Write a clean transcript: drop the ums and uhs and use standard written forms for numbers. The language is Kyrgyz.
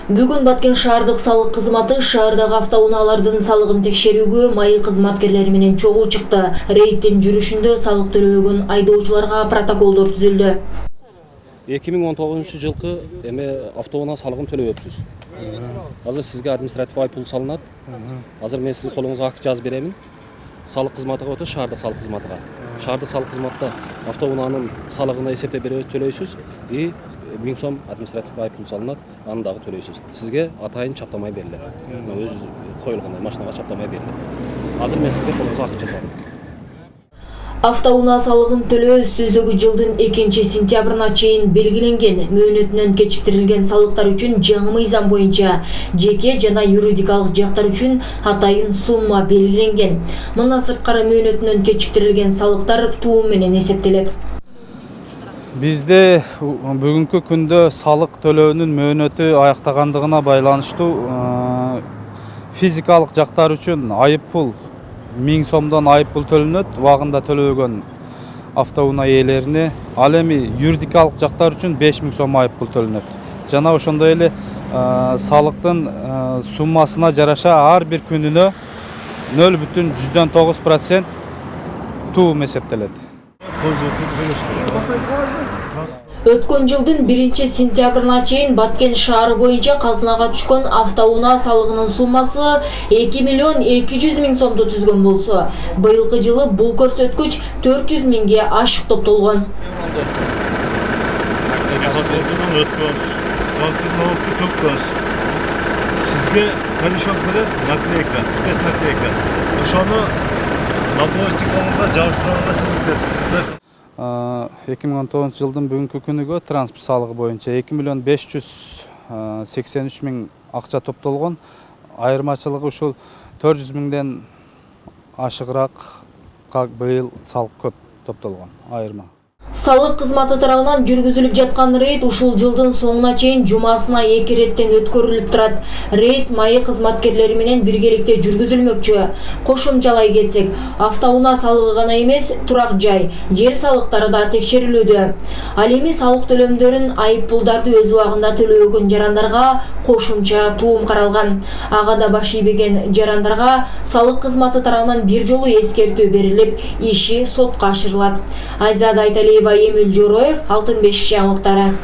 Бүгүн Баткен шаардык салык кызматы шаардагы автоунаалардын салыгын текшерүүгө майы кызматкерлери менен чогуу чыкты. Рейдтин жүрүшүндө салык төлөбөгөн айдоочуларга протоколдор түзүлдү. 2019 жылкы эме автоунаа салыгын төлөбөпсүз. Азыр сизге административ айыппул салынат. Азыр мен сиздин колуңузга акт жазып беремин. Салык кызматыга өтө шаардык салык кызматыга. Шаардык салык кызматта автоунаанын салыгына эсептеп беребиз, төлөйсүз. 1000 сом административ айыппул салынат, аны дагы төлөйсүз. Сизге атайын чаптамай берилет. Өз коюлгандай машинага чаптамай берилет. Азыр мен сизге колуңузга акт жазам. Автоунаа салыгын төлөө өздөгү жылдын 2-сентябрына чейин белгиленген мөөнөтүнөн кечиктирилген салыктар үчүн жаңы мыйзам боюнча жеке жана юридикалык жактар үчүн атайын сумма белгиленген. Мындан сырткары мөөнөтүнөн кечиктирилген салыктар туум менен эсептелет. Бизде бүгүнкү күндө салык төлөөнүн мөөнөтү аяктагандыгына байланыштуу физикалык жактар үчүн айыппул 1000 сомдон айыппул төлөнөт, убагында төлөбөгөн автоунаа ээлерине. Ал эми юридикалык жактар үчүн 5000 сом айыппул төлөнөт. Жана ошондой эле салыктын суммасына жараша ар бир күнүнө 0,9% туум эсептелет. Өткөн жылдын 1-сентябрына чейин Баткен шаары боюнча казынага түшкөн автоунаа салыгынын суммасы 2,2 миллион сомду түзгөн болсо, быйылкы жылы бул көрсөткүч 400 миңге ашык топтолгон. Сизге корешок берет, наклейка, спецнаклейка. Ошону наклейкага жабыштырганга сиздер 2019 жылдын бүгүнкү күнүгө транспорт салыгы боюнча 2,583 миң акча топтолгон. Айырмачылыгы ушул 400 миңден ашыгыраак быйыл салык көп топтолгон айырма. Салык кызматы тарабынан жүргүзүлүп жаткан рейд ушул жылдын соңуна чейин жумасына 2 реттен өткөрүлүп турат. Рейд майы кызматкерлери менен биргеликте жүргүзүлмөкчү. Кошумчалай кетсек, автоунаа салыгы гана эмес, турак жай, жер салыктары да текшерилүүдө. Ал эми салык төлөмдөрүн, айыппулдарды өз убагында төлөбөгөн жарандарга кошумча туум каралган. Ага да баш ийбеген жарандарга салык кызматы тарабынан бир жолу эскертүү берилип, иши сотко ашырылат. Айзат Айталиева, Эмил Жороев, Алтын бешик жаңылыктары.